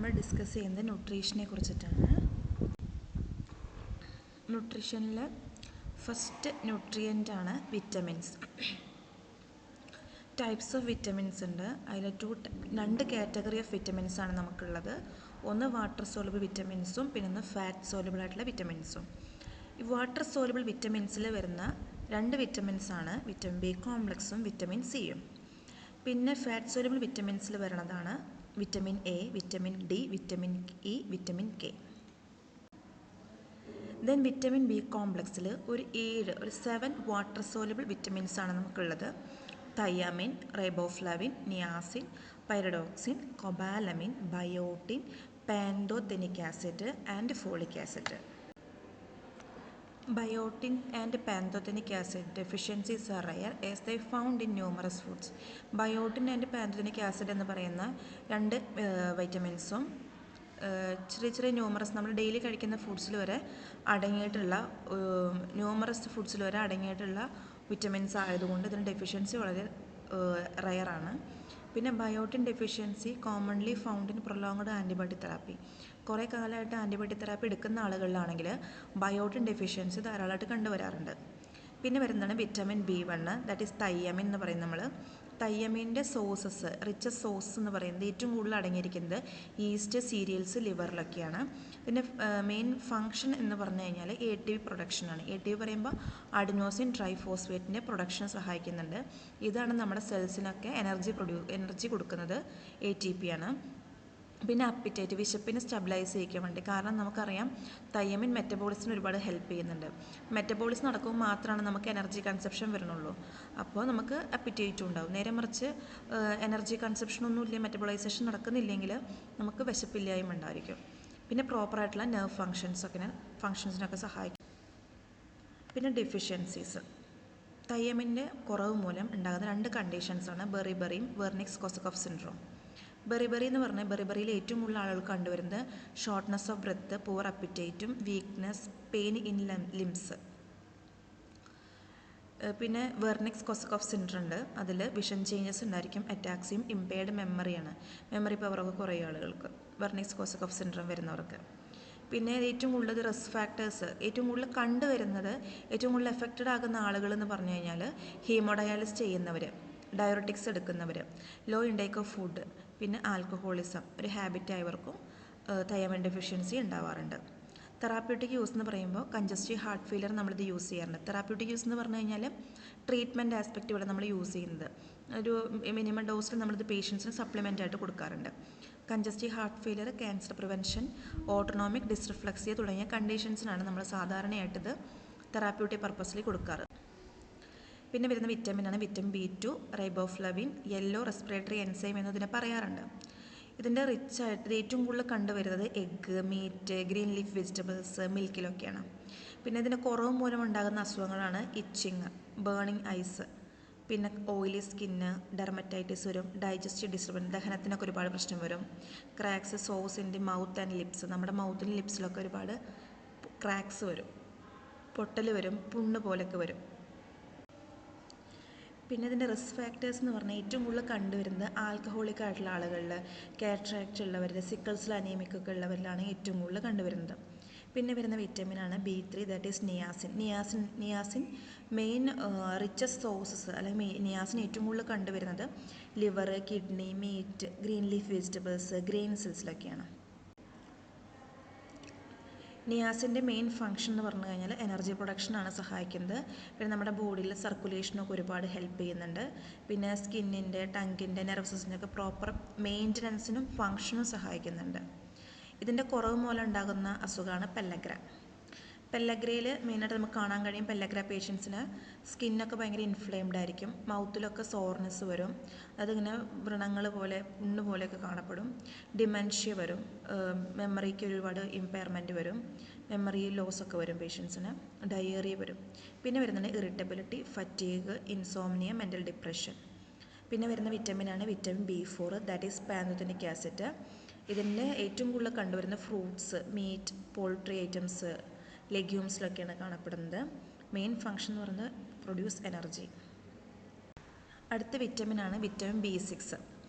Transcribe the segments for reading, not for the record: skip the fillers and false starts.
നമ്മൾ ഡിസ്കസ് ചെയ്യുന്നത് ന്യൂട്രീഷനെ കുറിച്ചിട്ടാണ്. ന്യൂട്രീഷനിൽ ഫസ്റ്റ് ന്യൂട്രിയൻ്റാണ് വിറ്റമിൻസ്. ടൈപ്സ് ഓഫ് വിറ്റമിൻസ് ഉണ്ട്. അതിൽ രണ്ട് കാറ്റഗറി ഓഫ് വിറ്റമിൻസ് ആണ് നമുക്കുള്ളത്. ഒന്ന് വാട്ടർ സോളുബിൾ വിറ്റമിൻസും പിന്നെ ഒന്ന് ഫാറ്റ് സോളുബിൾ ആയിട്ടുള്ള വിറ്റമിൻസും. ഈ വാട്ടർ സോളുബിൾ വിറ്റമിൻസിൽ വരുന്ന രണ്ട് വിറ്റമിൻസ് ആണ് വിറ്റമിൻ ബി കോംപ്ലക്സും വിറ്റമിൻ സിയും. പിന്നെ ഫാറ്റ് സോളുബിൾ വിറ്റമിൻസിൽ വരുന്നതാണ് vitamin A, vitamin D, vitamin E, vitamin K. Then vitamin B കോംപ്ലക്സിൽ ഒരു 7 വാട്ടർ സോളുബിൾ വിറ്റമിൻസ് ആണ് നമുക്കുള്ളത്. Thiamine, riboflavin, niacin, pyridoxine, cobalamin, biotin, pantothenic acid and folic acid. Biotin and pantothenic acid deficiencies are rare as they found in numerous foods. Biotin and pantothenic acid എന്ന് പറയുന്ന രണ്ട് വൈറ്റമിൻസും ചെറിയ numerous നമ്മൾ daily കഴിക്കുന്ന ഫുഡ്സിൽ വരെ അടങ്ങിയിട്ടുള്ള ന്യൂമറസ് ഫുഡ്സിൽ വരെ അടങ്ങിയിട്ടുള്ള വിറ്റമിൻസ് ആയതുകൊണ്ട് ഇതിന് ഡെഫിഷ്യൻസി വളരെ റയറാണ്. പിന്നെ biotin deficiency commonly found in prolonged antibiotic therapy. കുറേ കാലമായിട്ട് ആൻറ്റിബയോട്ടിക് തെറാപ്പി എടുക്കുന്ന ആളുകളിലാണെങ്കിൽ ബയോട്ടിൻ ഡെഫിഷ്യൻസി ധാരാളമായിട്ട് കണ്ടുവരാറുണ്ട്. പിന്നെ വരുന്നതാണ് വിറ്റമിൻ B1, ദാറ്റ് ഈസ് തയ്യമിൻ എന്ന് പറയും നമ്മൾ. തയ്യമിൻ്റെ സോഴ്സസ്, റിച്ചസ് സോഴ്സ് എന്ന് പറയുന്നത് ഏറ്റവും കൂടുതൽ അടങ്ങിയിരിക്കുന്നത് ഈസ്റ്റ്, സീരിയൽസ്, ലിവറിലൊക്കെയാണ്. പിന്നെ മെയിൻ ഫങ്ഷൻ എന്ന് പറഞ്ഞു കഴിഞ്ഞാൽ ATP പ്രൊഡക്ഷനാണ്. ATP പറയുമ്പോൾ അഡിനോസിൻ ട്രൈഫോസ്ഫേറ്റിൻ്റെ പ്രൊഡക്ഷന് സഹായിക്കുന്നുണ്ട്. ഇതാണ് നമ്മുടെ സെൽസിനൊക്കെ എനർജി കൊടുക്കുന്നത് ATP ആണ്. പിന്നെ അപ്പിറ്റൈറ്റ്, വിശപ്പിനെ സ്റ്റെബിലൈസ് ചെയ്യിക്കാൻ വേണ്ടി. കാരണം നമുക്കറിയാം തയ്യമിൻ മെറ്റബോളിസിന് ഒരുപാട് ഹെൽപ്പ് ചെയ്യുന്നുണ്ട്. മെറ്റബോളിസം നടക്കുമ്പോൾ മാത്രമാണ് നമുക്ക് എനർജി കൺസപ്ഷൻ വരുന്നുള്ളൂ. അപ്പോൾ നമുക്ക് അപ്പിറ്റൈറ്റും ഉണ്ടാവും. നേരെ മറിച്ച് എനർജി കൺസപ്ഷനൊന്നുമില്ല, മെറ്റബോളൈസേഷൻ നടക്കുന്നില്ലെങ്കിൽ നമുക്ക് വിശപ്പില്ലായ്മ ഉണ്ടായിരിക്കും. പിന്നെ പ്രോപ്പറായിട്ടുള്ള നെർവ് ഫങ്ഷൻസിനൊക്കെ സഹായിക്കും. പിന്നെ ഡെഫിഷ്യൻസീസ്, തയ്യമിൻ്റെ കുറവ് മൂലം ഉണ്ടാകുന്ന രണ്ട് കണ്ടീഷൻസാണ് ബെറിബറിയും വെർണിക്സ് കോർസക്കോഫ് സിൻഡ്രോം. ബെറിബറി എന്ന് പറഞ്ഞാൽ ബെറിബറിയിൽ ഏറ്റവും കൂടുതൽ ആളുകൾ കണ്ടുവരുന്നത് ഷോർട്ട്നെസ് ഓഫ് ബ്രെത്ത്, പുവർ അപ്പിറ്റൈറ്റും വീക്ക്നെസ്, പെയിൻ ഇൻ ലിംസ്. പിന്നെ വെർണിക്സ് കോർസക്കോഫ് സിൻഡ്രോം ഉണ്ട്. അതിൽ വിഷൻ ചേഞ്ചസ് ഉണ്ടായിരിക്കും, അറ്റാക്സിയും ഇമ്പയർഡ് മെമ്മറിയാണ്. മെമ്മറി പവറൊക്കെ കുറേ ആളുകൾക്ക് വെർണിക്സ് കോർസക്കോഫ് സിൻഡ്രോം വരുന്നവർക്ക്. പിന്നെ ഏറ്റവും കൂടുതൽ റിസ്ക് ഫാക്ടേഴ്സ് ഏറ്റവും കൂടുതൽ കണ്ടുവരുന്നത്, ഏറ്റവും കൂടുതൽ എഫക്റ്റഡ് ആകുന്ന ആളുകൾ എന്ന് പറഞ്ഞു കഴിഞ്ഞാൽ ഹീമോഡയാലിസിസ് ചെയ്യുന്നവർ, ഡയററ്റിക്സ് എടുക്കുന്നവർ, ലോ ഇൻടേക്ക് ഓഫ് ഫുഡ്, പിന്നെ ആൽക്കഹോളിസം ഒരു ഹാബിറ്റ് ആയവർക്കും തൈമൈൻ ഡെഫിഷ്യൻസി ഉണ്ടാവാറുണ്ട്. തെറാപ്യൂട്ടിക് യൂസ് എന്ന് പറയുമ്പോൾ കൺജസ്റ്റീവ് ഹാർട്ട് ഫെയിലിയർ നമ്മളിത് യൂസ് ചെയ്യാറുണ്ട്. തെറാപ്യൂട്ടിക് യൂസ് എന്ന് പറഞ്ഞു കഴിഞ്ഞാൽ ട്രീറ്റ്മെൻറ്റ് ആസ്പെക്റ്റ് ഇവിടെ നമ്മൾ യൂസ് ചെയ്യുന്നത് ഒരു മിനിമം ഡോസിൽ നമ്മളിത് പേഷ്യൻസിന് സപ്ലിമെൻ്റ് ആയിട്ട് കൊടുക്കാറുണ്ട്. Congestive heart failure, cancer prevention, autonomic dysreflexia തുടങ്ങിയ കണ്ടീഷൻസിനാണ് നമ്മൾ സാധാരണയായിട്ടിത് തെറാപ്യൂട്ടിക് പർപ്പസിൽ കൊടുക്കാറ്. പിന്നെ വരുന്ന വിറ്റമിനാണ് vitamin B2, riboflavin, yellow respiratory enzyme എന്നതിനെ പറയാറുണ്ട്. ഇതിൻ്റെ റിച്ച് ആയിട്ട് ഏറ്റവും കൂടുതൽ കണ്ടുവരുന്നത് egg, meat, green leaf vegetables, മിൽക്കിലൊക്കെയാണ്. പിന്നെ ഇതിൻ്റെ കുറവ് മൂലം ഉണ്ടാകുന്ന അസുഖങ്ങളാണ് ഇച്ചിങ്, ബേണിംഗ് ഐസ്, പിന്നെ ഓയിലി സ്കിന്ന്, ഡെർമറ്റൈറ്റിസ് വരും, ഡൈജസ്റ്റീവ് ഡിസ്റ്റർബൻസ്, ദഹനത്തിനൊക്കെ ഒരുപാട് പ്രശ്നം വരും, ക്രാക്സ്, സോസ് in the mouth and lips, നമ്മുടെ മൗത്തിലും ലിപ്സിലൊക്കെ ഒരുപാട് ക്രാക്സ് വരും, പൊട്ടൽ വരും, പുണ്ണ് പോലൊക്കെ വരും. പിന്നെ ഇതിൻ്റെ റിസ്ക് ഫാക്ടേഴ്സ് എന്ന് പറഞ്ഞാൽ ഏറ്റവും കൂടുതൽ കണ്ടുവരുന്നത് ആൽക്കഹോളിക് ആയിട്ടുള്ള ആളുകളിൽ, കാറ്ററാക്റ്റ് ഉള്ളവരിൽ, സിക്കിൾസിൽ അനീമിക്കൊക്കെ ഉള്ളവരിലാണ് ഏറ്റവും കൂടുതൽ കണ്ടുവരുന്നത്. പിന്നെ വരുന്ന വിറ്റമിനാണ് B3, that is niacin main richest sources അല്ലെങ്കിൽ നിയാസിൻ ഏറ്റവും കൂടുതൽ കണ്ടുവരുന്നത് liver, kidney, meat, green leaf vegetables, grain സെൽസിലൊക്കെയാണ്. നിയാസിൻ്റെ മെയിൻ ഫങ്ഷൻ എന്ന് പറഞ്ഞു കഴിഞ്ഞാൽ എനർജി പ്രൊഡക്ഷനാണ് സഹായിക്കുന്നത്. പിന്നെ നമ്മുടെ ബോഡിയിൽ സർക്കുലേഷനൊക്കെ ഒരുപാട് ഹെൽപ്പ് ചെയ്യുന്നുണ്ട്. പിന്നെ സ്കിന്നിൻ്റെ, ടങ്കിൻ്റെ, നെർവ് സിസ്റ്റത്തിൻ്റെയൊക്കെ പ്രോപ്പർ മെയിൻ്റനൻസിനും ഫങ്ഷനും സഹായിക്കുന്നുണ്ട്. ഇതിൻ്റെ കുറവ് മൂലം ഉണ്ടാകുന്ന അസുഖമാണ് പെല്ലഗ്രയിൽ മെയിനായിട്ട് നമുക്ക് കാണാൻ കഴിയും. പെല്ലഗ്ര പേഷ്യൻസിന് സ്കിന്നൊക്കെ ഭയങ്കര ഇൻഫ്ലെയിംഡ് ആയിരിക്കും, മൗത്തിലൊക്കെ സോർനെസ് വരും, അതിങ്ങനെ വ്രണങ്ങൾ പോലെ പുണ്ണ് പോലെയൊക്കെ കാണപ്പെടും, ഡിമെൻഷ്യ വരും, മെമ്മറിക്ക് ഒരുപാട് ഇമ്പയർമെൻറ്റ് വരും, മെമ്മറി ലോസൊക്കെ വരും പേഷ്യൻസിന്, ഡയേറിയ വരും. പിന്നെ വരുന്നത് irritability, fatigue, insomnia, mental depression. പിന്നെ വരുന്ന വിറ്റമിനാണ് vitamin B4, that is pantothenic acid. ഇതിൻ്റെ ഏറ്റവും കൂടുതൽ കണ്ടുവരുന്ന ഫ്രൂട്ട്സ്, മീറ്റ്, പോൾട്രി ഐറ്റംസ്, ലെഗ്യൂംസിലൊക്കെയാണ് കാണപ്പെടുന്നത്. മെയിൻ ഫങ്ഷൻ എന്ന് പറയുന്നത് പ്രൊഡ്യൂസ് എനർജി. അടുത്ത വിറ്റമിനാണ് വിറ്റമിൻ B6.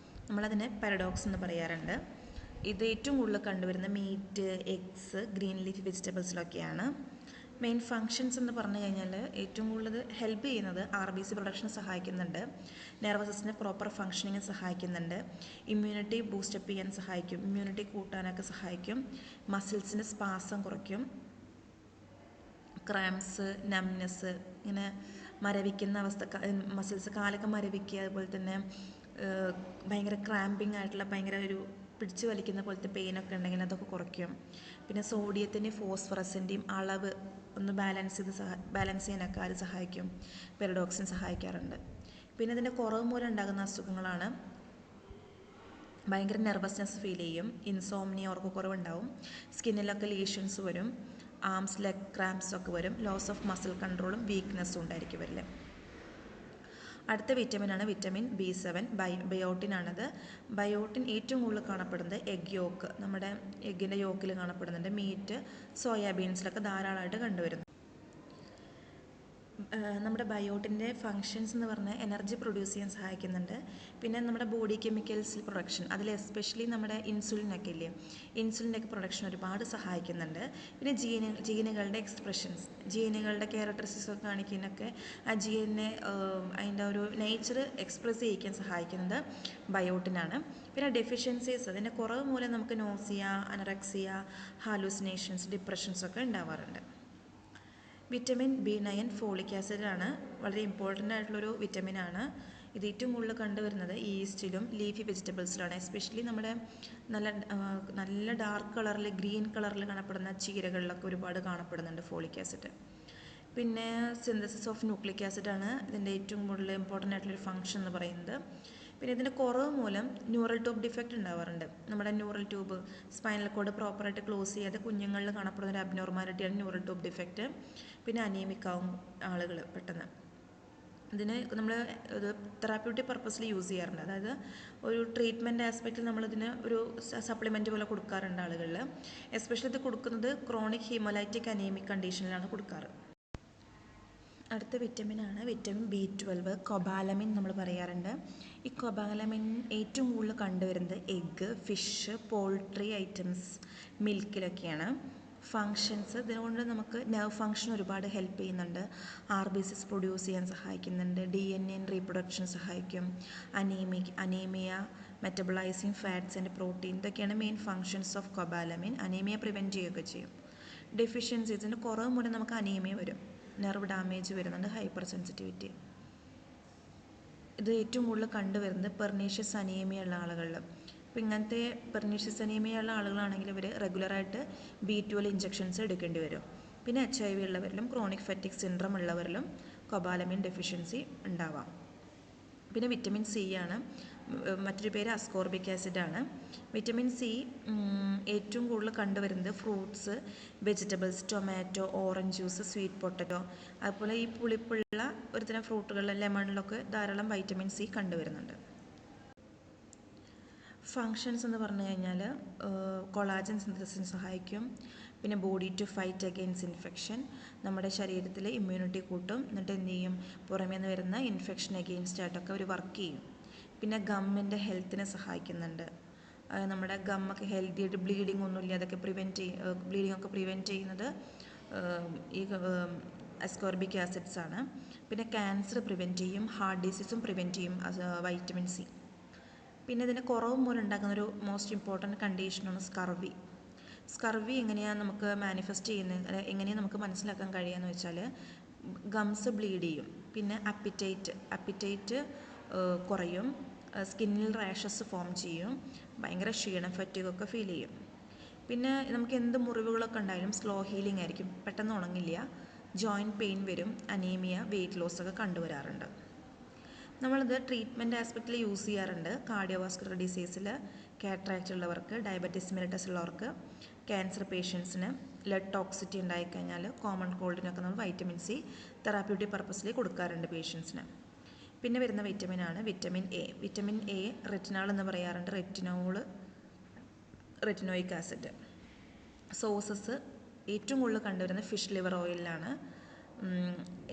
നമ്മളതിനെ പാരഡോക്സ് എന്ന് പറയാറുണ്ട്. ഇത് ഏറ്റവും കൂടുതൽ കണ്ടുവരുന്ന മീറ്റ്, എഗ്സ്, ഗ്രീൻ ലീഫി വെജിറ്റബിൾസിലൊക്കെയാണ്. മെയിൻ ഫങ്ഷൻസ് എന്ന് പറഞ്ഞു കഴിഞ്ഞാൽ ഏറ്റവും കൂടുതൽ ഹെൽപ്പ് ചെയ്യുന്നത് RBC പ്രൊഡക്ഷന് സഹായിക്കുന്നുണ്ട്, നെർവസ് സിസ്റ്റത്തിൻ്റെ പ്രോപ്പർ ഫങ്ഷനിങ്ങിന് സഹായിക്കുന്നുണ്ട്, ഇമ്മ്യൂണിറ്റി ബൂസ്റ്റപ്പ് ചെയ്യാൻ സഹായിക്കും, ഇമ്മ്യൂണിറ്റി കൂട്ടാനൊക്കെ സഹായിക്കും, മസിൽസിൻ്റെ സ്പാസം കുറയ്ക്കും, ക്രാംസ്, നംനെസ്, ഇങ്ങനെ മരവിക്കുന്ന അവസ്ഥ, മസിൽസ് കാലൊക്കെ മരവിക്കുക, അതുപോലെ തന്നെ ഭയങ്കര ക്രാമ്പിങ് ആയിട്ടുള്ള ഭയങ്കര ഒരു പിടിച്ചു വലിക്കുന്ന പോലത്തെ പെയിനൊക്കെ ഉണ്ടെങ്കിൽ അതൊക്കെ കുറയ്ക്കും. പിന്നെ സോഡിയത്തിൻ്റെയും ഫോസ്ഫറസിൻ്റെയും അളവ് ഒന്ന് ബാലൻസ് ചെയ്യാനൊക്കെ അത് സഹായിക്കും. പെരഡോക്സിൻ സഹായിക്കാറുണ്ട്. പിന്നെ ഇതിൻ്റെ കുറവ് മൂലം ഉണ്ടാകുന്ന അസുഖങ്ങളാണ് ഭയങ്കര നെർവസ്നെസ് ഫീൽ ചെയ്യും, ഇൻസോംനിയ, ഉറക്കക്കുറവുണ്ടാവും, സ്കിന്നിലൊക്കെ ലീഷൻസ് വരും, ആംസ് ലെഗ് ക്രാംസ് ഒക്കെ വരും, ലോസ് ഓഫ് മസിൽ കൺട്രോളും വീക്ക്നെസ്സും ഉണ്ടായിരിക്കും വരില്ല. അടുത്ത വിറ്റമിനാണ് വിറ്റമിൻ B7, ബയോട്ടിനാണത്. ബയോട്ടിൻ ഏറ്റവും കൂടുതൽ കാണപ്പെടുന്നത് എഗ് യോക്ക്, നമ്മുടെ എഗ്ഗിൻ്റെ യോക്കിൽ കാണപ്പെടുന്നുണ്ട്. മീറ്റ്, സോയാബീൻസിലൊക്കെ ധാരാളമായിട്ട് കണ്ടുവരുന്നു. നമ്മുടെ ബയോട്ടിൻ്റെ ഫങ്ഷൻസ് എന്ന് പറഞ്ഞാൽ എനർജി പ്രൊഡ്യൂസ് ചെയ്യാൻ സഹായിക്കുന്നുണ്ട്. പിന്നെ നമ്മുടെ ബോഡി കെമിക്കൽസിൽ പ്രൊഡക്ഷൻ, അതിൽ എസ്പെഷ്യലി നമ്മുടെ ഇൻസുലിനൊക്കെ ഇല്ലേ, ഇൻസുലിൻ്റെയൊക്കെ പ്രൊഡക്ഷൻ ഒരുപാട് സഹായിക്കുന്നുണ്ട്. പിന്നെ ജീനുകളുടെ എക്സ്പ്രഷൻസ്, ജീനുകളുടെ ക്യാരക്ടറിസ്റ്റിക്സ് ഒക്കെ കാണിക്കാനൊക്കെ ആ ജീനിനെ അതിൻ്റെ ഒരു നേച്ചർ എക്സ്പ്രസ് ചെയ്യിക്കാൻ സഹായിക്കുന്നത് ബയോട്ടിനാണ്. പിന്നെ ഡെഫിഷ്യൻസീസ്, അതിൻ്റെ കുറവ് മൂലം നമുക്ക് നോസിയ, അനറക്സിയ, ഹാലൂസിനേഷൻസ്, ഡിപ്രഷൻസ് ഒക്കെ ഉണ്ടാവാറുണ്ട്. വിറ്റമിൻ B9 ഫോളിക് ആസിഡാണ്, വളരെ ഇമ്പോർട്ടൻ്റ് ആയിട്ടുള്ളൊരു വിറ്റമിനാണ്. ഇത് ഏറ്റവും കൂടുതൽ കണ്ടുവരുന്നത് ഈസ്റ്റിലും ലീഫി വെജിറ്റബിൾസിലാണ്. എസ്പെഷ്യലി നമ്മുടെ നല്ല ഡാർക്ക് കളറിൽ, ഗ്രീൻ കളറിൽ കാണപ്പെടുന്ന ചീരകളിലൊക്കെ ഒരുപാട് കാണപ്പെടുന്നുണ്ട് ഫോളിക് ആസിഡ്. പിന്നെ സിന്തസിസ് ഓഫ് ന്യൂക്ലിക് ആസിഡാണ് ഇതിൻ്റെ ഏറ്റവും കൂടുതൽ ഇമ്പോർട്ടൻ്റ് ആയിട്ടുള്ളൊരു ഫംഗ്ഷൻ എന്ന് പറയുന്നത്. പിന്നെ ഇതിൻ്റെ കുറവ് മൂലം ന്യൂറൽ ട്യൂബ് ഡിഫക്റ്റ് ഉണ്ടാവാറുണ്ട്. നമ്മുടെ ന്യൂറൽ ട്യൂബ്, സ്പൈനൽ കോഡ് പ്രോപ്പറായിട്ട് ക്ലോസ് ചെയ്യാതെ കുഞ്ഞുങ്ങളിൽ കാണപ്പെടുന്ന ഒരു അബ്നോർമാലിറ്റിയാണ് ന്യൂറൽ ട്യൂബ് ഡിഫക്റ്റ്. പിന്നെ അനീമിക് ആവും ആളുകൾ പെട്ടെന്ന്. ഇതിന് നമ്മൾ ഇത് തെറാപ്യൂട്ടിക് പർപ്പസിൽ യൂസ് ചെയ്യാറുണ്ട്. അതായത് ഒരു ട്രീറ്റ്മെൻറ്റ് ആസ്പെക്റ്റിൽ നമ്മളിതിന് ഒരു സപ്ലിമെൻറ്റ് പോലെ കൊടുക്കാറുണ്ട് ആളുകളിൽ. എസ്പെഷ്യലി ഇത് കൊടുക്കുന്നത് ക്രോണിക് ഹീമോലൈറ്റിക് അനീമിക് കണ്ടീഷനിലാണ് കൊടുക്കാറ്. അടുത്ത വിറ്റമിനാണ് വിറ്റമിൻ B12, കൊബാലമിൻ നമ്മൾ പറയാറുണ്ട്. ഈ കൊബാലമിൻ ഏറ്റവും കൂടുതൽ കണ്ടുവരുന്നത് എഗ്ഗ്, ഫിഷ്, പോൾട്രി ഐറ്റംസ്, മിൽക്കിലൊക്കെയാണ്. ഫങ്ഷൻസ്, ഇതിനുകൊണ്ട് നമുക്ക് നെർവ് ഫങ്ഷൻ ഒരുപാട് ഹെൽപ്പ് ചെയ്യുന്നുണ്ട്. RBCs പ്രൊഡ്യൂസ് ചെയ്യാൻ സഹായിക്കുന്നുണ്ട്, DNA റീപ്രൊഡക്ഷൻ സഹായിക്കും, anaemia, metabolising fats and protein, ഇതൊക്കെയാണ് main functions of cobalamin. Anaemia prevent ചെയ്യുകയൊക്കെ ചെയ്യും. ഡെഫിഷ്യൻസീസിൻ്റെ കുറവ് മൂലം നമുക്ക് അനീമിയ വരും, നെർവ് ഡാമേജ് വരുന്നുണ്ട്, ഹൈപ്പർ സെൻസിറ്റിവിറ്റി. ഇത് ഏറ്റവും കൂടുതൽ കണ്ടുവരുന്നത് പെർനീഷ്യസ് അനീമിയ ഉള്ള ആളുകളിൽ. അപ്പോൾ ഇങ്ങനത്തെ പെർനീഷ്യസ് അനീമിയ ഉള്ള ആളുകളാണെങ്കിൽ ഇവർ റെഗുലറായിട്ട് B12 ഇഞ്ചക്ഷൻസ് എടുക്കേണ്ടി വരും. പിന്നെ HIV ഉള്ളവരിലും ക്രോണിക് ഫാറ്റിക് സിൻഡ്രം ഉള്ളവരിലും കൊബാലമിൻ ഡെഫിഷ്യൻസി ഉണ്ടാവാം. പിന്നെ വിറ്റമിൻ C ആണ്, മറ്റൊരു പേര് അസ്കോർബിക് ആസിഡാണ്. വിറ്റമിൻ C ഏറ്റവും കൂടുതൽ കണ്ടുവരുന്നത് fruits, vegetables, tomato, orange juice, sweet potato, അതുപോലെ ഈ പുളിപ്പുള്ള ഒരുതരം ഫ്രൂട്ടുകളിൽ, ലെമണിലൊക്കെ ധാരാളം വൈറ്റമിൻ C കണ്ടുവരുന്നുണ്ട്. ഫങ്ഷൻസ് എന്ന് പറഞ്ഞു കഴിഞ്ഞാൽ കൊളാജൻ സിന്തസിസിന് സഹായിക്കും. പിന്നെ body to fight against infection, നമ്മുടെ ശരീരത്തിൽ ഇമ്മ്യൂണിറ്റി കൂട്ടും. എന്നിട്ട് എന്ത് ചെയ്യും, പുറമേ നിന്ന് വരുന്ന ഇൻഫെക്ഷൻ അഗെയിൻസ്റ്റ് ആയിട്ടൊക്കെ ഒരു വർക്ക് ചെയ്യും. പിന്നെ ഗമ്മിൻ്റെ ഹെൽത്തിനെ സഹായിക്കുന്നുണ്ട്. നമ്മുടെ ഗമ്മൊക്കെ ഹെൽത്തി ആയിട്ട് ബ്ലീഡിങ് ഒന്നുമില്ല, അതൊക്കെ ബ്ലീഡിങ് ഒക്കെ പ്രിവെൻറ്റ് ചെയ്യുന്നത് ഈ അസ്കോർബിക് ആസിഡ്സ് ആണ്. പിന്നെ ക്യാൻസർ പ്രിവെൻറ്റ് ചെയ്യും, ഹാർട്ട് ഡിസീസും പ്രിവെൻറ്റ് ചെയ്യും വൈറ്റമിൻ C. പിന്നെ ഇതിൻ്റെ കുറവ് മൂലം ഉണ്ടാകുന്നൊരു മോസ്റ്റ് ഇമ്പോർട്ടൻറ്റ് കണ്ടീഷനാണ് സ്കർവി എങ്ങനെയാണ് നമുക്ക് മാനിഫെസ്റ്റ് ചെയ്യുന്നത്, എങ്ങനെയാണ് നമുക്ക് മനസ്സിലാക്കാൻ കഴിയുകയെന്ന് വെച്ചാൽ ഗംസ് ബ്ലീഡ് ചെയ്യും, പിന്നെ അപ്പിറ്റൈറ്റ് കുറയും, സ്കിന്നിൽ റാഷസ് ഫോം ചെയ്യും, ഭയങ്കര ക്ഷീണം, ഫറ്റീഗൊക്കെ ഫീൽ ചെയ്യും. പിന്നെ നമുക്ക് എന്ത് മുറിവുകളൊക്കെ ഉണ്ടായാലും സ്ലോ ഹീലിംഗ് ആയിരിക്കും, പെട്ടെന്ന് ഉണങ്ങില്ല, ജോയിൻറ്റ് പെയിൻ വരും, അനീമിയ, വെയിറ്റ് ലോസ് ഒക്കെ കണ്ടുവരാറുണ്ട്. നമ്മളിത് ട്രീറ്റ്മെൻറ്റ് ആസ്പെക്റ്റിൽ യൂസ് ചെയ്യാറുണ്ട്. കാർഡിയോവാസ്കുലർ ഡിസീസിൽ, കാറ്ററാക്റ്റ് ഉള്ളവർക്ക്, ഡയബറ്റീസ് മെലിറ്റസ് ഉള്ളവർക്ക്, ക്യാൻസർ പേഷ്യൻസിന്, ലെഡ് ടോക്സിറ്റി ഉണ്ടായിക്കഴിഞ്ഞാൽ, കോമൺ കോൾഡിനൊക്കെ നമ്മൾ വൈറ്റമിൻ C തെറാപ്യൂട്ടിക് പർപ്പസിൽ കൊടുക്കാറുണ്ട് പേഷ്യൻസിന്. പിന്നെ വരുന്ന വിറ്റമിനാണ് vitamin A. Vitamin A retinol എന്ന് പറയാറുണ്ട്, റെറ്റിനോയിക് ആസിഡ്. സോഴ്സസ് ഏറ്റവും കൂടുതൽ കണ്ടുവരുന്നത് ഫിഷ് ലിവർ ഓയിലാണ്,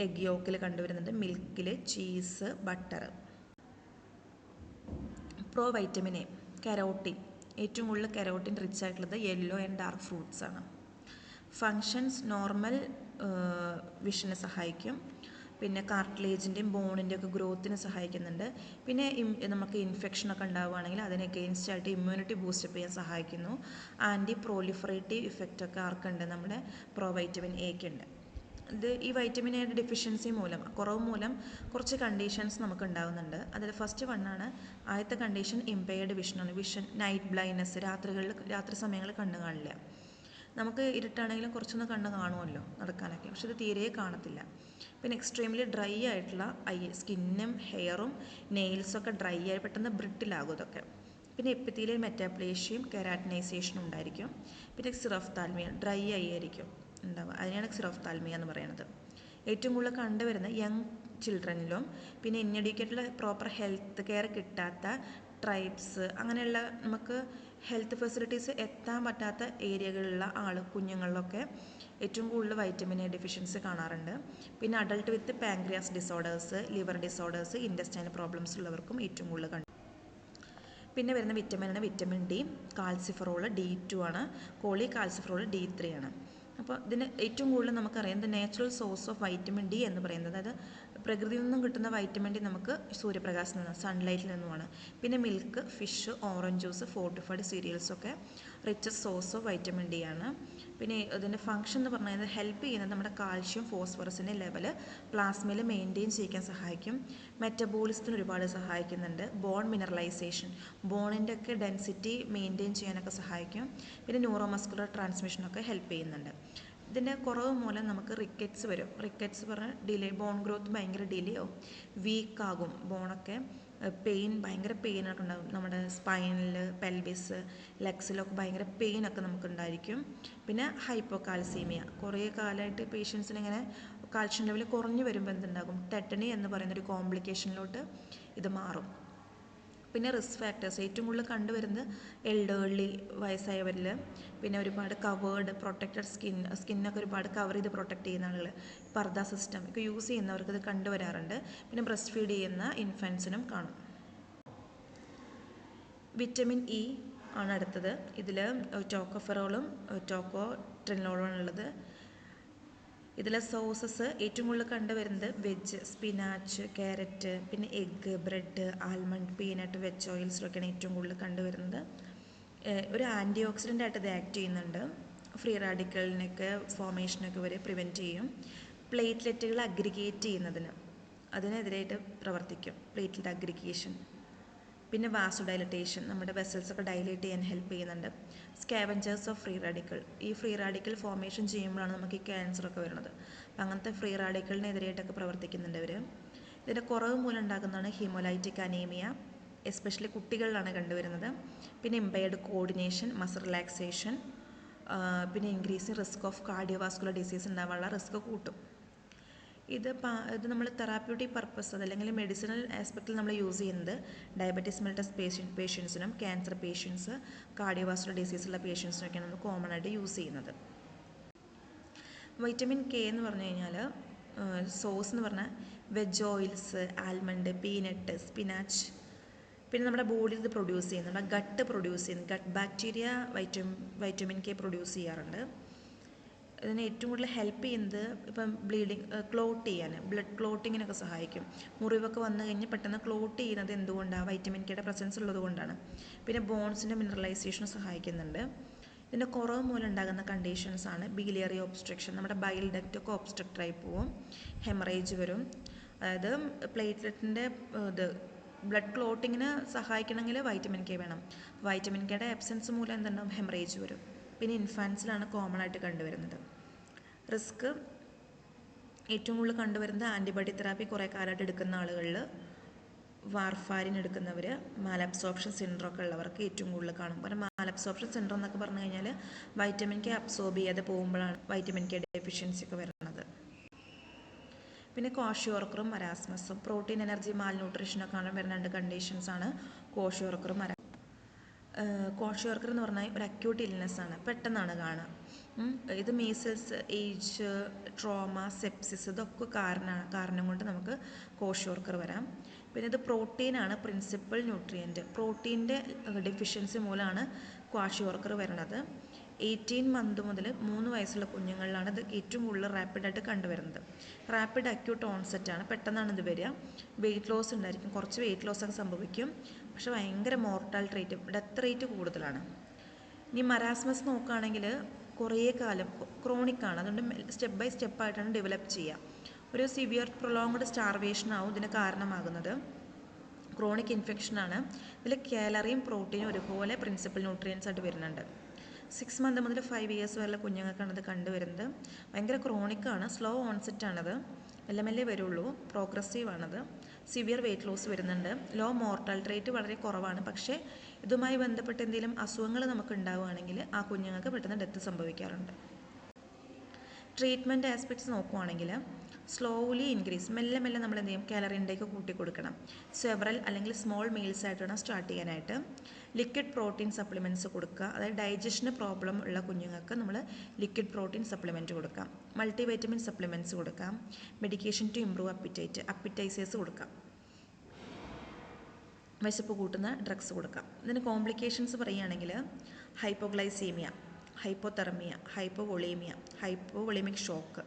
എഗ് യോക്കിൽ കണ്ടുവരുന്നുണ്ട്, മിൽക്കിൽ, cheese, butter. Pro vitamin A, carotene, ഏറ്റവും കൂടുതൽ കെരോട്ടിൻ റിച്ച് ആയിട്ടുള്ളത് യെല്ലോ ആൻഡ് ഡാർക്ക് ഫ്രൂട്ട്സ് ആണ്. ഫങ്ഷൻസ് നോർമൽ വിഷന് സഹായിക്കും, പിന്നെ കാർട്ടിലേജിൻ്റെയും ബോണിൻ്റെയും ഒക്കെ ഗ്രോത്തിന് സഹായിക്കുന്നുണ്ട്. പിന്നെ നമുക്ക് ഇൻഫെക്ഷനൊക്കെ ഉണ്ടാവുകയാണെങ്കിൽ അതിന് അഗെയിൻസ്റ്റ് ആയിട്ട് ഇമ്മ്യൂണിറ്റി ബൂസ്റ്റപ്പ് ചെയ്യാൻ സഹായിക്കുന്നു. ആൻറ്റി പ്രോലിഫറേറ്റീവ് ഇഫക്റ്റൊക്കെ ആർക്കുണ്ട്? നമ്മുടെ വൈറ്റമിൻ എക്ക് ഉണ്ട്. ഈ വൈറ്റമിൻ എയുടെ ഡെഫിഷ്യൻസി മൂലം, കുറവ് മൂലം കുറച്ച് കണ്ടീഷൻസ് നമുക്ക് ഉണ്ടാകുന്നുണ്ട്. അതിൽ ഫസ്റ്റ് വണ്ണാണ്, ആദ്യത്തെ കണ്ടീഷൻ ഇമ്പയർഡ് വിഷനാണ്. നൈറ്റ് ബ്ലൈൻഡ്നെസ്, രാത്രി സമയങ്ങളിൽ കണ്ണ് കാണില്ല. നമുക്ക് ഇരുട്ടാണെങ്കിലും കുറച്ചൊന്ന് കണ്ണ് കാണുമല്ലോ നടക്കാനൊക്കെ, പക്ഷെ ഇത് തീരെ കാണത്തില്ല. പിന്നെ എക്സ്ട്രീംലി ഡ്രൈ ആയിട്ടുള്ള സ്കിന്നും ഹെയറും നെയിൽസൊക്കെ ഡ്രൈ ആയി പെട്ടെന്ന് ബ്രിട്ടിലാകും ഇതൊക്കെ. പിന്നെ എപ്പിത്തീലിയൽ മെറ്റാപ്ലേഷ്യയും കെരാറ്റിനൈസേഷനും ഉണ്ടായിരിക്കും. പിന്നെ സിറോഫ്താൽമിയ ഡ്രൈ ആയിരിക്കും ഉണ്ടാവുക, അതിനെയാണ് സിറോഫ്താൽമിയ എന്ന് പറയുന്നത്. ഏറ്റവും കൂടുതൽ കണ്ടുവരുന്ന യങ് ചിൽഡ്രനിലും പിന്നെ ഇൻഎഡ്യൂക്കേറ്റഡ് പ്രോപ്പർ ഹെൽത്ത് കെയർ കിട്ടാത്ത ട്രൈബ്സ്, അങ്ങനെയുള്ള നമുക്ക് ഹെൽത്ത് ഫെസിലിറ്റീസ് എത്താൻ പറ്റാത്ത ഏരിയകളിലുള്ള കുഞ്ഞുങ്ങളിലൊക്കെ ഏറ്റവും കൂടുതൽ വൈറ്റമിൻ എ ഡെഫിഷ്യൻസി കാണാറുണ്ട്. പിന്നെ adult with pancreas disorders, liver disorders, intestinal problems ഉള്ളവർക്കും ഏറ്റവും കൂടുതൽ കണ്ടു. പിന്നെ വരുന്ന വിറ്റമിനാണ് വിറ്റമിൻ ഡി. കാൽസിഫറോൾ D2 ആണ്, കോളി കാൽസിഫറോൾ D3 ആണ്. അപ്പോൾ ഇതിന് ഏറ്റവും കൂടുതൽ നമുക്കറിയാം natural source of vitamin D എന്ന് പറയുന്നത്, അതായത് പ്രകൃതിയിൽ നിന്നും കിട്ടുന്ന വൈറ്റമിൻ ഡി നമുക്ക് സൂര്യപ്രകാശത്തിൽ നിന്നും സൺലൈറ്റിൽ നിന്നുമാണ്. പിന്നെ milk, fish, orange juice, fortified സീരിയൽസൊക്കെ richest source of vitamin D ആണ്. പിന്നെ ഇതിൻ്റെ ഫംഗ്ഷൻ എന്ന് പറഞ്ഞാൽ ഹെൽപ്പ് ചെയ്യുന്നത് നമ്മുടെ കാൽഷ്യം ഫോസ്ഫറസിൻ്റെ ലെവൽ പ്ലാസ്മയിൽ മെയിൻറ്റെയിൻ ചെയ്യിക്കാൻ സഹായിക്കും. മെറ്റബോളിസത്തിന് ഒരുപാട് സഹായിക്കുന്നുണ്ട്. ബോൺ മിനറലൈസേഷൻ, ബോണിൻ്റെ ഒക്കെ ഡെൻസിറ്റി മെയിൻറ്റെയിൻ ചെയ്യാനൊക്കെ സഹായിക്കും. പിന്നെ ന്യൂറോ മസ്കുലർ ട്രാൻസ്മിഷനൊക്കെ ഹെൽപ്പ് ചെയ്യുന്നുണ്ട്. ഇതിൻ്റെ കുറവ് മൂലം നമുക്ക് റിക്കറ്റ്സ് വരും. റിക്കറ്റ്സ് പറഞ്ഞാൽ ഡിലേ, ബോൺ ഗ്രോത്ത് ഭയങ്കര ഡിലേ ആവും, വീക്കാകും ബോണൊക്കെ, ഭയങ്കര പെയിനൊക്കെ ഉണ്ടാകും. നമ്മുടെ സ്പൈനിൽ, പെൽവിസ്, ലെഗ്സിലൊക്കെ ഭയങ്കര പെയിനൊക്കെ നമുക്കുണ്ടായിരിക്കും. പിന്നെ ഹൈപ്പോകാൽസീമിയ, കുറേ കാലമായിട്ട് പേഷ്യൻസിന് ഇങ്ങനെ കാൽഷ്യം ലെവൽ കുറഞ്ഞു വരുമ്പോൾ എന്തുണ്ടാകും? ടെറ്റനി എന്ന് പറയുന്നൊരു കോംപ്ലിക്കേഷനിലോട്ട് ഇത് മാറും. പിന്നെ റിസ്ക് ഫാക്ടേഴ്സ് ഏറ്റവും കൂടുതൽ കണ്ടുവരുന്നത് എൽഡേർലി, വയസ്സായവരിൽ, പിന്നെ ഒരുപാട് കവേർഡ് പ്രൊട്ടക്റ്റഡ് സ്കിന്നൊക്കെ ഒരുപാട് കവർ ചെയ്ത് പ്രൊട്ടക്റ്റ് ചെയ്യുന്ന ആളുകൾ, പർദ്ദ സിസ്റ്റം ഒക്കെ യൂസ് ചെയ്യുന്നവർക്ക് ഇത് കണ്ടുവരാറുണ്ട്. പിന്നെ ബ്രസ്റ്റ് ഫീഡ് ചെയ്യുന്ന ഇൻഫൻസിനും കാണും. വിറ്റമിൻ ഇ ആണ് അടുത്തത്. ഇതിൽ ടോക്കോഫെറോളും ടോക്കോട്രിനോളും ഉള്ളത്. ഇതിലെ സോഴ്സസ് ഏറ്റവും കൂടുതൽ കണ്ടുവരുന്നത് വെജ്, സ്പിനാച്ച്, ക്യാരറ്റ്, പിന്നെ egg, bread, almond, peanut, veg ഓയിൽസിലൊക്കെയാണ് ഏറ്റവും കൂടുതൽ കണ്ടുവരുന്നത്. ഒരു ആൻറ്റി ഓക്സിഡൻ്റ് ആയിട്ട് ഇത് ആക്ട് ചെയ്യുന്നുണ്ട്. ഫ്രീ റാഡിക്കലിനൊക്കെ ഫോർമേഷനൊക്കെ വരെ പ്രിവെൻറ്റ് ചെയ്യും. പ്ലേറ്റ്ലെറ്റുകൾ അഗ്രിഗേറ്റ് ചെയ്യുന്നതിന് അതിനെതിരായിട്ട് പ്രവർത്തിക്കും, പ്ലേറ്റ്ലെറ്റ് അഗ്രിഗേഷൻ. പിന്നെ വാസോഡൈലറ്റേഷൻ, നമ്മുടെ വെസൽസൊക്കെ ഡൈലേറ്റ് ചെയ്യാൻ ഹെൽപ്പ് ചെയ്യുന്നുണ്ട്. സ്കാവഞ്ചേഴ്സ് ഓഫ് ഫ്രീ റാഡിക്കൽ, ഈ ഫ്രീ റാഡിക്കൽ ഫോർമേഷൻ ചെയ്യുമ്പോഴാണ് നമുക്ക് ഈ ക്യാൻസറൊക്കെ വരുന്നത്. അപ്പം അങ്ങനത്തെ ഫ്രീ റാഡിക്കലിനെതിരായിട്ടൊക്കെ പ്രവർത്തിക്കുന്നുണ്ട് ഇവർ. ഇതിൻ്റെ കുറവ് മൂലം ഉണ്ടാകുന്നതാണ് ഹീമോലൈറ്റിക് അനീമിയ, എസ്പെഷ്യലി കുട്ടികളിലാണ് കണ്ടുവരുന്നത്. പിന്നെ ഇമ്പയർഡ് കോർഡിനേഷൻ, മസിൽ റിലാക്സേഷൻ, പിന്നെ increasing risk of cardiovascular disease ഉണ്ടാവാനുള്ള റിസ്ക് കൂട്ടും. ഇത് നമ്മൾ തെറാപ്യൂട്ടിക് പർപ്പസ് അല്ലെങ്കിൽ മെഡിസിനൽ ആസ്പെക്റ്റിൽ നമ്മൾ യൂസ് ചെയ്യുന്നത് ഡയബറ്റീസ് മെലിറ്റസ് പേഷ്യൻസിനും ക്യാൻസർ പേഷ്യൻസ്, കാർഡിയോവാസ്കുലർ ഡിസീസുള്ള പേഷ്യൻസിനൊക്കെയാണ് നമ്മൾ കോമൺ ആയിട്ട് യൂസ് ചെയ്യുന്നത്. വൈറ്റമിൻ കെ എന്ന് പറഞ്ഞു കഴിഞ്ഞാൽ സോഴ്സ് എന്ന് പറഞ്ഞാൽ veg oils, almond, peanut, spinach. പിന്നെ നമ്മുടെ ബോഡിയിൽ ഇത് പ്രൊഡ്യൂസ് ചെയ്യുന്നു, നമ്മുടെ ഗട്ട് പ്രൊഡ്യൂസ് ചെയ്യുന്നു. Gut bacteria vitamin K produce ചെയ്യാറുണ്ട്. ഇതിന് ഏറ്റവും കൂടുതൽ ഹെൽപ്പ് ചെയ്യുന്നത് ഇപ്പം ക്ലോട്ട് ചെയ്യാൻ, ബ്ലഡ് ക്ലോട്ടിങ്ങിനൊക്കെ സഹായിക്കും. മുറിവൊക്കെ വന്നു കഴിഞ്ഞ് പെട്ടെന്ന് ക്ലോട്ട് ചെയ്യുന്നത് എന്തുകൊണ്ടാണ്? വൈറ്റമിൻ കെയുടെ പ്രസൻസ് ഉള്ളത് കൊണ്ടാണ്. പിന്നെ ബോൺസിൻ്റെ മിനറലൈസേഷന് സഹായിക്കുന്നുണ്ട്. ഇതിൻ്റെ കുറവ് മൂലം ഉണ്ടാകുന്ന കണ്ടീഷൻസാണ് ബിലിയറി ഒബ്സ്ട്രക്ഷൻ, നമ്മുടെ ബൈൽ ഡക്റ്റൊക്കെ ഒബ്സ്ട്രക്റ്റായി പോവും, ഹെമറേജ് വരും. അതായത് പ്ലേറ്റ്ലെറ്റിൻ്റെ ബ്ലഡ് ക്ലോട്ടിങ്ങിന് സഹായിക്കണമെങ്കിൽ വൈറ്റമിൻ കെ വേണം. വൈറ്റമിൻ കെയുടെ ആബ്സെൻസ് മൂലം എന്തുണ്ടാകും? ഹെമറേജ് വരും. പിന്നെ ഇൻഫാൻസിലാണ് കോമൺ ആയിട്ട് കണ്ടുവരുന്നത്. റിസ്ക് ഏറ്റവും കൂടുതൽ കണ്ടുവരുന്നത് ആൻറ്റിബയോട്ടി തെറാപ്പി കുറേ കാലമായിട്ട് എടുക്കുന്ന ആളുകളിൽ, വാർഫാരിൻ എടുക്കുന്നവർ, മാലബ്സോർപ്ഷൻ സിൻഡ്രോം ഒക്കെ ഉള്ളവർക്ക് ഏറ്റവും കൂടുതൽ കാണും. കാരണം മാലബ്സോർപ്ഷൻ സിൻഡ്രോം എന്നൊക്കെ പറഞ്ഞു കഴിഞ്ഞാൽ വൈറ്റമിൻ കെ അബ്സോർബ് ചെയ്യാതെ പോകുമ്പോഴാണ് വൈറ്റമിൻ കെ ഡെഫിഷ്യൻസി ഒക്കെ വരുന്നത്. പിന്നെ കോഷിയോർക്കറും മരാസ്മസും, പ്രോട്ടീൻ എനർജി മാൽന്യൂട്രീഷനൊക്കെ വരുന്ന രണ്ട് കണ്ടീഷൻസാണ് കോഷിയോർക്കറും കോഷിയോർക്കർ എന്ന് പറഞ്ഞാൽ ഒരു അക്യൂട്ട് ഇൽനെസ്സാണ്, പെട്ടെന്നാണ് കാണുക. ഇത് മീസിൽസ്, ഏജ്, ട്രോമ, സെപ്സിസ് ഇതൊക്കെ കാരണം കൊണ്ട് നമുക്ക് കോഷിയോർക്കർ വരാം. പിന്നെ ഇത് പ്രോട്ടീനാണ് പ്രിൻസിപ്പൽ ന്യൂട്രിയൻറ്റ്. പ്രോട്ടീൻ്റെ ഡെഫിഷ്യൻസി മൂലമാണ് ക്വാഷി ഓർക്കർ വരുന്നത്. 18 മന്ത് മുതൽ 3 വയസ്സുള്ള കുഞ്ഞുങ്ങളിലാണ് ഇത് ഏറ്റവും കൂടുതൽ റാപ്പിഡായിട്ട് കണ്ടുവരുന്നത്. റാപ്പിഡ് അക്യൂട്ട് ഓൺസെറ്റാണ്, പെട്ടെന്നാണ് ഇത് വരിക. വെയിറ്റ് ലോസ് ഉണ്ടായിരിക്കും, കുറച്ച് വെയിറ്റ് ലോസ് ഒക്കെ സംഭവിക്കും, പക്ഷെ ഭയങ്കര മോർട്ടാലിറ്റി റേറ്റ്, ഡെത്ത് റേറ്റ് കൂടുതലാണ്. ഇനി മരാസ്മസ് നോക്കുകയാണെങ്കിൽ കുറേ കാലം ക്രോണിക്കാണ്, അതുകൊണ്ട് സ്റ്റെപ്പ് ബൈ സ്റ്റെപ്പായിട്ടാണ് ഡെവലപ്പ് ചെയ്യുക. ഒരു സിവിയർ പ്രൊലോങ്ഡ് സ്റ്റാർവേഷൻ ആവും ഇതിന് കാരണമാകുന്നത്. ക്രോണിക് ഇൻഫെക്ഷനാണ്. ഇതിൽ കാലറിയും പ്രോട്ടീനും ഒരുപോലെ പ്രിൻസിപ്പൽ ന്യൂട്രിയൻസ് ആയിട്ട് വരുന്നുണ്ട്. 6 മന്ത് മുതൽ 5 ഇയേഴ്സ് വരെയുള്ള കുഞ്ഞുങ്ങൾക്കാണ് ഇത് കണ്ടുവരുന്നത്. ഭയങ്കര ക്രോണിക്കാണ്, സ്ലോ ഓൺസെറ്റാണത്, മെല്ലെ മെല്ലെ വരുള്ളൂ, പ്രോഗ്രസീവ് ആണത്. സിവിയർ വെയിറ്റ് ലോസ് വരുന്നുണ്ട്. ലോ മോർട്ടാലിറ്റി റേറ്റ് വളരെ കുറവാണ്. പക്ഷേ ഇതുമായി ബന്ധപ്പെട്ട് എന്തെങ്കിലും അസുഖങ്ങൾ നമുക്ക് ഉണ്ടാവുകയാണെങ്കിൽ ആ കുഞ്ഞുങ്ങൾക്ക് പെട്ടെന്ന് ഡെത്ത് സംഭവിക്കാറുണ്ട്. ട്രീറ്റ്മെൻറ്റ് ആസ്പെക്ട്സ് നോക്കുവാണെങ്കിൽ സ്ലോലി ഇൻക്രീസ്, മെല്ലെ മെല്ലെ നമ്മൾ എന്ത് ചെയ്യും, കാലറി ഇൻടേക്ക് കൂട്ടി കൊടുക്കണം. സെവറൽ അല്ലെങ്കിൽ സ്മോൾ മീൽസ് ആയിട്ട് വേണം സ്റ്റാർട്ട് ചെയ്യാനായിട്ട്. ലിക്വിഡ് പ്രോട്ടീൻ സപ്ലിമെൻറ്റ്സ് കൊടുക്കുക, അതായത് ഡൈജഷന് പ്രോബ്ലം ഉള്ള കുഞ്ഞുങ്ങൾക്ക് നമ്മൾ ലിക്വിഡ് പ്രോട്ടീൻ സപ്ലിമെൻറ്റ് കൊടുക്കാം. മൾട്ടി വൈറ്റമിൻ സപ്ലിമെൻറ്റ്സ് കൊടുക്കാം. മെഡിക്കേഷൻ ടു ഇംപ്രൂവ് അപ്പിറ്റൈസേഴ്സ് കൊടുക്കാം. വിശപ്പ് കൂട്ടുന്ന ഡ്രഗ്സ് കൊടുക്കാം. ഇതിന് കോംപ്ലിക്കേഷൻസ് പറയുകയാണെങ്കിൽ hypoglycaemia, hypothermia, hypovolaemic shock,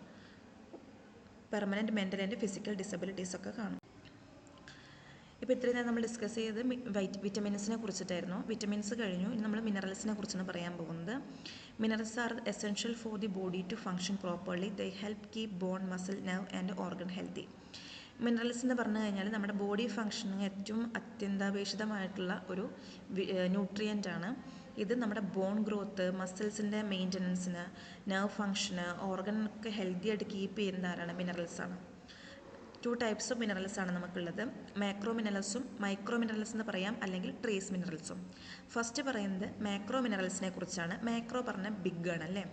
permanent mental and physical disabilities ഒക്കെ കാണും. ഇപ്പോൾ ഇത്രയും നേരം നമ്മൾ ഡിസ്കസ് ചെയ്ത് വിറ്റമിൻസിനെ കുറിച്ചിട്ടായിരുന്നു. വിറ്റമിൻസ് കഴിഞ്ഞു, ഇനി നമ്മൾ മിനറൽസിനെ കുറിച്ചാണ് പറയാൻ പോകുന്നത്. Minerals are essential for the body to function properly. They help keep bone, muscle, nerve and organ healthy. Minerals എന്ന് പറഞ്ഞു കഴിഞ്ഞാൽ നമ്മുടെ ബോഡി ഫങ്ഷനിങ് ഏറ്റവും അത്യന്താപേക്ഷിതമായിട്ടുള്ള ഒരു ന്യൂട്രിയൻ്റാണ്. ഇത് നമ്മുടെ ബോൺ ഗ്രോത്ത്, മസിൽസിൻ്റെ മെയിൻ്റനൻസിന്, നെർവ് ഫങ്ഷന്, ഓർഗനൊക്കെ ഹെൽത്തി ആയിട്ട് കീപ്പ് ചെയ്യുന്ന ആരാണ്, മിനറൽസാണ്. 2 ടൈപ്സ് ഓഫ് മിനറൽസ് ആണ് നമുക്കുള്ളത്. മാക്രോ മിനറൽസും മൈക്രോ മിനറൽസ് എന്ന് പറയാം, അല്ലെങ്കിൽ ട്രേസ് മിനറൽസും. ഫസ്റ്റ് പറയുന്നത് മാക്രോ മിനറൽസിനെ കുറിച്ചാണ്. മാക്രോ പറഞ്ഞാൽ ബിഗ് ആണ് അല്ലേ.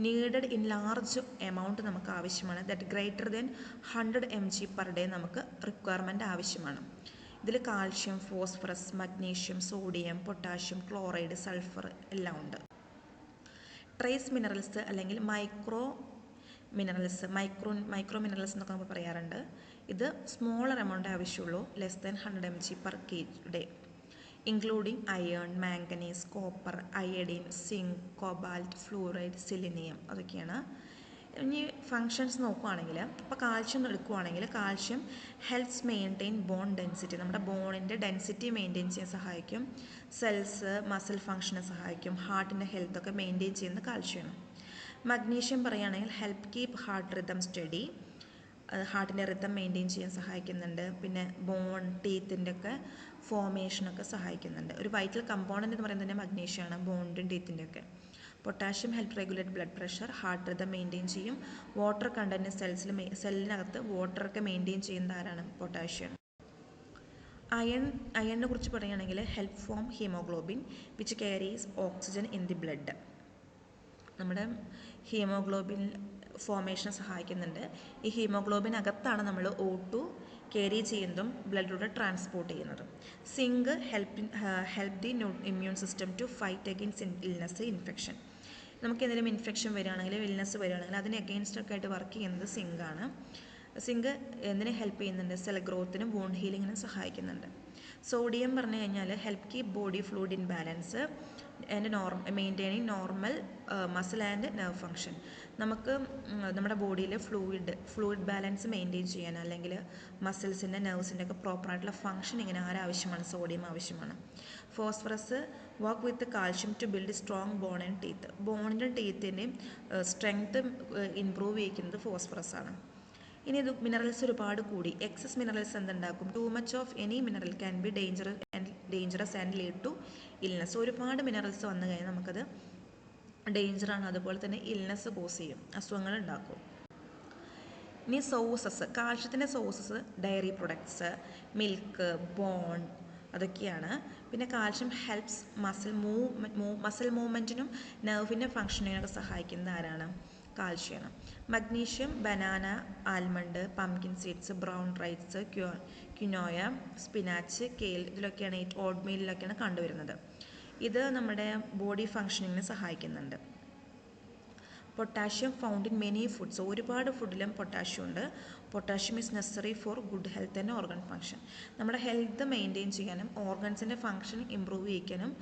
നീഡഡ് ഇൻ ലാർജ് എമൗണ്ട് നമുക്ക് ആവശ്യമാണ്. That greater than 100 mg per day നമുക്ക് റിക്വയർമെൻറ്റ് ആവശ്യമാണ്. ഇതിൽ calcium, phosphorus, magnesium, sodium, potassium, chloride, sulphur എല്ലാം ഉണ്ട്. ട്രേസ് മിനറൽസ് അല്ലെങ്കിൽ മൈക്രോ മിനറൽസ് എന്നൊക്കെ നമ്മൾ പറയാറുണ്ട്. ഇത് സ്മോളർ എമൗണ്ട് ആവശ്യമുള്ളൂ, less than 100 mg per day, including iron, manganese, copper, iodine, zinc, cobalt, fluoride, selenium, അതൊക്കെയാണ്. ഇനി ഫങ്ഷൻസ് നോക്കുകയാണെങ്കിൽ ഇപ്പോൾ കാൽഷ്യം എടുക്കുകയാണെങ്കിൽ calcium helps maintain bone density, നമ്മുടെ ബോണിൻ്റെ ഡെൻസിറ്റി മെയിൻറ്റെയിൻ ചെയ്യാൻ സഹായിക്കും. സെൽസ്, മസിൽ ഫങ്ഷനെ സഹായിക്കും. ഹാർട്ടിൻ്റെ ഹെൽത്തൊക്കെ മെയിൻറ്റെയിൻ ചെയ്യുന്ന കാൽഷ്യമാണ്. മഗ്നീഷ്യം പറയുകയാണെങ്കിൽ help keep heart rhythm steady, ഹാർട്ടിൻ്റെ റിതം മെയിൻറ്റെയിൻ ചെയ്യാൻ സഹായിക്കുന്നുണ്ട്. പിന്നെ ബോൺ, ടീത്തിൻ്റെ ഒക്കെ ഫോർമേഷനൊക്കെ സഹായിക്കുന്നുണ്ട്. ഒരു വൈറ്റൽ കമ്പോണൻ്റ് എന്ന് പറയുന്നത് തന്നെ മഗ്നീഷ്യമാണ്, ബോണിൻ്റെയും ടീത്തിൻ്റെ ഒക്കെ. Potassium help regulate blood pressure, heart rhythm maintain ചെയ്യും. വാട്ടർ കണ്ടൻറ്റ് സെല്ലിനകത്ത് വാട്ടറൊക്കെ മെയിൻറ്റെയിൻ ചെയ്യുന്ന ആരാണ്, പൊട്ടാഷ്യം. അയണിനെ കുറിച്ച് പറയുകയാണെങ്കിൽ help form haemoglobin which carries oxygen in the blood, നമ്മുടെ ഹീമോഗ്ലോബിൻ ഫോർമേഷനെ സഹായിക്കുന്നുണ്ട്. ഈ ഹീമോഗ്ലോബിൻ അകത്താണ് നമ്മൾ O2 ക്യാരി ചെയ്യുന്നതും ബ്ലഡിലൂടെ ട്രാൻസ്പോർട്ട് ചെയ്യുന്നതും. Zinc help the immune system to fight against illness, infection. നമുക്ക് എന്തെങ്കിലും ഇൻഫെക്ഷൻ വരികയാണെങ്കിൽ, ഇൽനെസ് വരികയാണെങ്കിൽ അതിന് അഗെയിൻസ്റ്റൊക്കെ ആയിട്ട് വർക്ക് ചെയ്യുന്നത് സിങ്കാണ്. സിങ്ക് എന്തിനെ ഹെൽപ്പ് ചെയ്യുന്നുണ്ട്, സെൽ ഗ്രോത്തിനും വൂണ്ട് ഹീലിങ്ങിനും സഹായിക്കുന്നുണ്ട്. സോഡിയം പറഞ്ഞു കഴിഞ്ഞാൽ help keep body fluid in balance and maintaining normal muscle and nerve function. നമുക്ക് നമ്മുടെ ബോഡിയിലെ ഫ്ലൂയിഡ് ബാലൻസ് മെയിൻറ്റെയിൻ ചെയ്യാൻ, അല്ലെങ്കിൽ മസിൽസിൻ്റെ, നെർവ്സിൻ്റെ ഒക്കെ പ്രോപ്പറായിട്ടുള്ള ഫങ്ഷനിങ്ങിന് ആവശ്യമാണ്, സോഡിയം ആവശ്യമാണ്. Phosphorus work with calcium to build strong bone and teeth. ബോണിൻ്റെ ടീത്തിൻ്റെയും സ്ട്രെങ്ത് ഇംപ്രൂവ് ചെയ്യിക്കുന്നത് ഫോസ്ഫറസ് ആണ്. ഇനി ഇത് മിനറൽസ് ഒരുപാട് കൂടി, എക്സസ് മിനറൽസ് എന്തുണ്ടാക്കും, too much of any mineral can be dangerous and lead to illness. ഒരുപാട് മിനറൽസ് വന്നു കഴിഞ്ഞാൽ നമുക്കത് ഡേഞ്ചറാണ്, അതുപോലെ തന്നെ ഇൽനെസ് കോസ് ചെയ്യും, അസുഖങ്ങൾ ഉണ്ടാക്കും. ഇനി സോഴ്സസ്, കാൽഷ്യത്തിൻ്റെ sources dairy products, milk, bone, അതൊക്കെയാണ്. പിന്നെ കാൽഷ്യം ഹെൽപ്സ് മസിൽ മൂവ്മെൻറ്റിനും നെർവിൻ്റെ ഫങ്ഷനിങ്ങിനൊക്കെ സഹായിക്കുന്നത് ആരാണ്, കാൽഷ്യമാണ്. Magnesium banana, almond, pumpkin seeds, brown rice, quinoa, spinach, kale, ഇതിലൊക്കെയാണ്, ഓട്ട്മീലിലൊക്കെയാണ് കണ്ടുവരുന്നത്. ഇത് നമ്മുടെ ബോഡി ഫങ്ഷനിങ്ങിന് സഹായിക്കുന്നുണ്ട്. Potassium found in many foods, ഒരുപാട് ഫുഡിലും പൊട്ടാഷ്യം ഉണ്ട്. Potassium is necessary for good health and organ function. നമ്മുടെ ഹെൽത്ത് മെയിൻറ്റെയിൻ ചെയ്യാനും ഓർഗൻസിൻ്റെ ഫങ്ഷൻ ഇമ്പ്രൂവ് ചെയ്യിക്കാനും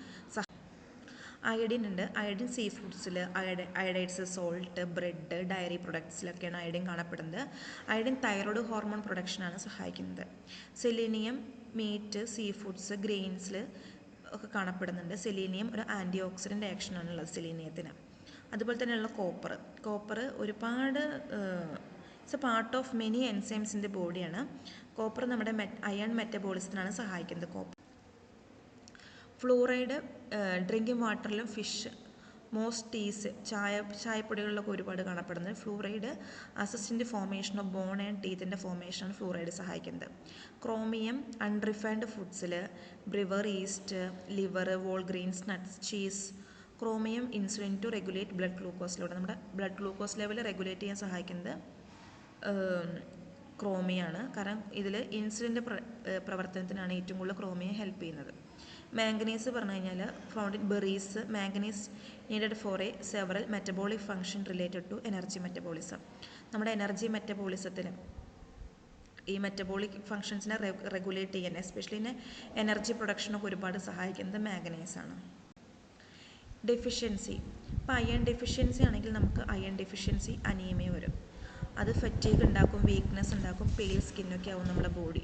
അയഡിൻ ഉണ്ട്. Iodine see ഫുഡ്സിൽ, അയഡൈഡ്സ്, salt, bread, diary പ്രൊഡക്ട്സിലൊക്കെയാണ് iodine കാണപ്പെടുന്നത്. അയഡിൻ തൈറോയ്ഡ് ഹോർമോൺ പ്രൊഡക്ഷനാണ് സഹായിക്കുന്നത്. സെലീനിയം മീറ്റ്, സീ ഫുഡ്സ്, ഗ്രെയിൻസിൽ ഒക്കെ കാണപ്പെടുന്നുണ്ട്. സെലീനിയം ഒരു ആൻറ്റി ഓക്സിഡൻ്റ് ആക്ഷനാണുള്ളത് സെലീനിയത്തിന്. അതുപോലെ തന്നെയുള്ള കോപ്പർ ഒരുപാട് it's a part of many എൻസൈംസിൻ്റെ ബോഡിയാണ്. കോപ്പർ നമ്മുടെ അയൺ മെറ്റബോളിസത്തിനാണ് സഹായിക്കുന്നത്. ഫ്ലൂറൈഡ് ഡ്രിങ്കിങ് വാട്ടറിലും ഫിഷ്, മോസ്റ്റ് ടീസ്, ചായപ്പൊടികളിലൊക്കെ ഒരുപാട് കാണപ്പെടുന്നത്. ഫ്ലൂറൈഡ് അസിസ്റ്റിൻ്റെ ഫോർമേഷൻ ഓഫ് ബോൺ ആൻഡ് ടീത്തിൻ്റെ ഫോർമേഷനാണ് ഫ്ലൂറൈഡ് സഹായിക്കുന്നത്. ക്രോമിയം അൺറിഫൈൻഡ് ഫുഡ്സിൽ brewer, yeast, liver, whole grains, nuts, cheese. Chromium insulin to regulate blood ഗ്ലൂക്കോസിലൂടെ നമ്മുടെ ബ്ലഡ് ഗ്ലൂക്കോസ് ലെവൽ റെഗുലേറ്റ് ചെയ്യാൻ സഹായിക്കുന്നത് ക്രോമിയാണ്. കാരണം ഇതിൽ ഇൻസുലിൻ്റെ പ്രവർത്തനത്തിനാണ് ഏറ്റവും കൂടുതൽ ക്രോമിയം ഹെൽപ്പ് ചെയ്യുന്നത്. മാംഗനീസ് പറഞ്ഞു കഴിഞ്ഞാൽ found in berries. Manganese needed for several metabolic function related to energy metabolism. നമ്മുടെ എനർജി മെറ്റബോളിസത്തിന്, ഈ മെറ്റബോളിക് ഫങ്ഷൻസിനെ റെഗുലേറ്റ് ചെയ്യാൻ, എസ്പെഷ്യലി എനർജി പ്രൊഡക്ഷനൊക്കെ ഒരുപാട് സഹായിക്കുന്നത് മാംഗനീസാണ്. ഡെഫിഷ്യൻസി, ഇപ്പോൾ അയൺ ഡെഫിഷ്യൻസി ആണെങ്കിൽ നമുക്ക് അയൺ ഡെഫിഷ്യൻസി അനീമിയ വരും. അത് ഫറ്റീഗ് ഉണ്ടാക്കും, വീക്ക്നെസ് ഉണ്ടാക്കും, പെയിൽ സ്കിന്നൊക്കെ ആവും നമ്മുടെ ബോഡി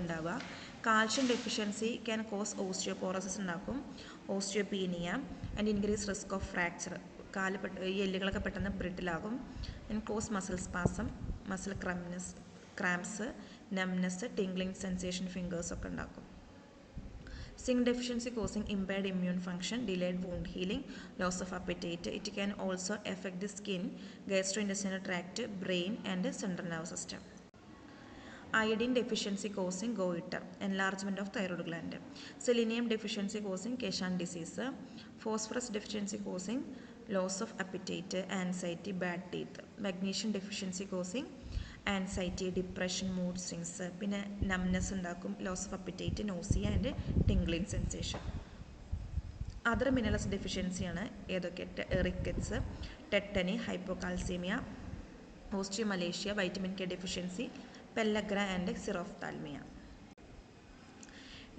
ഉണ്ടാവുക. Calcium deficiency can cause osteoporosis ഉണ്ടാക്കും, osteopenia and increase risk of fracture. ഈ എല്ലുകളൊക്കെ പെട്ടെന്ന് ബ്രിട്ടിലാകും. And cause muscle spasm, muscle cramps, numbness, tingling sensation, fingers ഒക്കെ ഉണ്ടാക്കും. Zinc deficiency causing impaired immune function, delayed wound healing, loss of appetite. It can also affect the skin, gastrointestinal tract, brain and central nervous system. Iodine deficiency causing goiter, enlargement of thyroid gland. Selenium deficiency causing Keshan disease. Phosphorus deficiency causing loss of appetite, anxiety, bad teeth. Magnesium deficiency causing anxiety, depression, mood swings, പിന്നെ numbness ഉണ്ടാക്കും, loss of appetite, nausea and tingling sensation. Other minerals ഡെഫിഷ്യൻസിയാണ് ഏതൊക്കെ? Rickets, tetany, hypocalcaemia, osteomalacia, vitamin K deficiency, pellagra and xerophthalmia.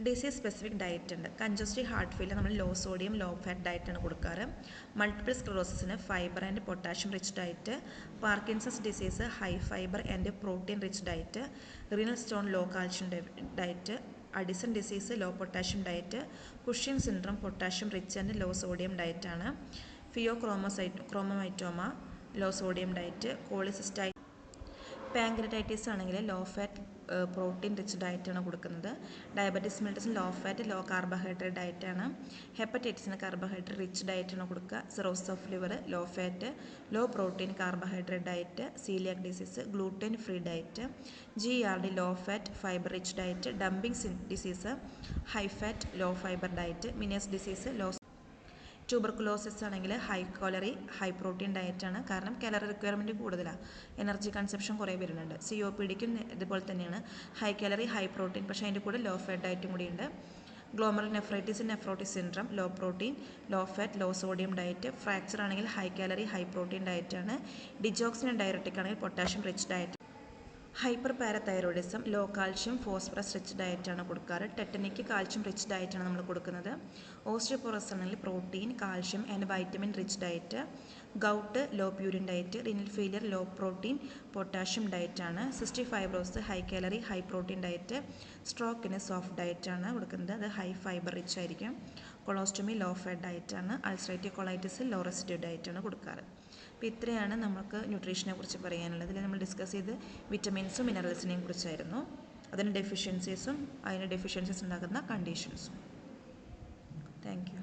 Disease specific diet ഉണ്ട്. Congestive heart failure നമ്മൾ low sodium low fat ഡയറ്റാണ് കൊടുക്കാറ്. Multiple സ്ക്ലറോസിന് fibre and potassium rich diet. Parkinson's disease high fibre and protein rich diet. Renal stone low calcium diet. Addison disease low potassium diet. Cushing syndrome potassium rich and low sodium ഡയറ്റാണ്. Pheochromocytoma low sodium diet. Cholecystitis pancreatitis ആണെങ്കിൽ low fat protein rich ഡയറ്റാണ് കൊടുക്കുന്നത്. Diabetes മെലിറ്റസിന് low fat low carbohydrate ഡയറ്റാണ്. ഹെപ്പറ്റൈറ്റിസിന് carbohydrate rich ഡയറ്റാണ് കൊടുക്കുക. Cirrhosis of liver low fat low protein carbohydrate diet. Coeliac disease gluten free diet. GERD low fat fibre rich diet. Dumping disease high fat low fibre diet. Meniere's disease low. Tuberculosis ആണെങ്കിൽ high calorie high protein ഡയറ്റാണ്. കാരണം calorie requirement കൂടുതലാണ്, energy consumption കുറേ വരുന്നുണ്ട്. COPDക്കും ഇതുപോലെ തന്നെയാണ്, high calorie high protein, പക്ഷേ അതിൻ്റെ കൂടെ ലോ ഫാറ്റ് ഡയറ്റും കൂടിയുണ്ട്. Glomerular nephritis nephrotic syndrome low protein low fat low sodium diet. Fracture ആണെങ്കിൽ ഹൈ കാലറി ഹൈ പ്രോട്ടീൻ ഡയറ്റാണ്. ഡിജോക്സിൻ ഡയററ്റിക് ആണെങ്കിൽ potassium rich diet. Hyper parathyroidism low calcium phosphorus rich ഡയറ്റാണ് കൊടുക്കാറ്. ടെറ്റനിക്ക് കാൽഷ്യം റിച്ച് ഡയറ്റാണ് നമ്മൾ കൊടുക്കുന്നത്. ഓസ്റ്റിയോപോറോസിസ് ആണെങ്കിൽ protein calcium and vitamin rich diet. Gout low purine diet. Renal failure low protein potassium ഡയറ്റാണ്. Cystic fibrosis high calorie high protein diet. സ്ട്രോക്കിന് soft ഡയറ്റാണ് കൊടുക്കുന്നത്, അത് ഹൈ ഫൈബർ റിച്ച് ആയിരിക്കും. കൊളോസ്റ്റോമി ലോ ഫാറ്റ് ഡയറ്റാണ്. അൾസറേറ്റീവ് കൊളൈറ്റിസ് ലോ റെസിഡ്യൂ ഡയറ്റാണ് കൊടുക്കാറ്. അപ്പോൾ ഇത്രയാണ് നമുക്ക് ന്യൂട്രീഷനെ കുറിച്ച് പറയാനുള്ളത്. ഇതിൽ നമ്മൾ ഡിസ്കസ് ചെയ്ത് വിറ്റമിൻസും മിനറൽസിനെയും കുറിച്ചായിരുന്നു, അതിന് ഡെഫിഷ്യൻസീസും അതിന് ഡെഫിഷ്യൻസീസ് ഉണ്ടാകുന്ന കണ്ടീഷൻസും. Thank you.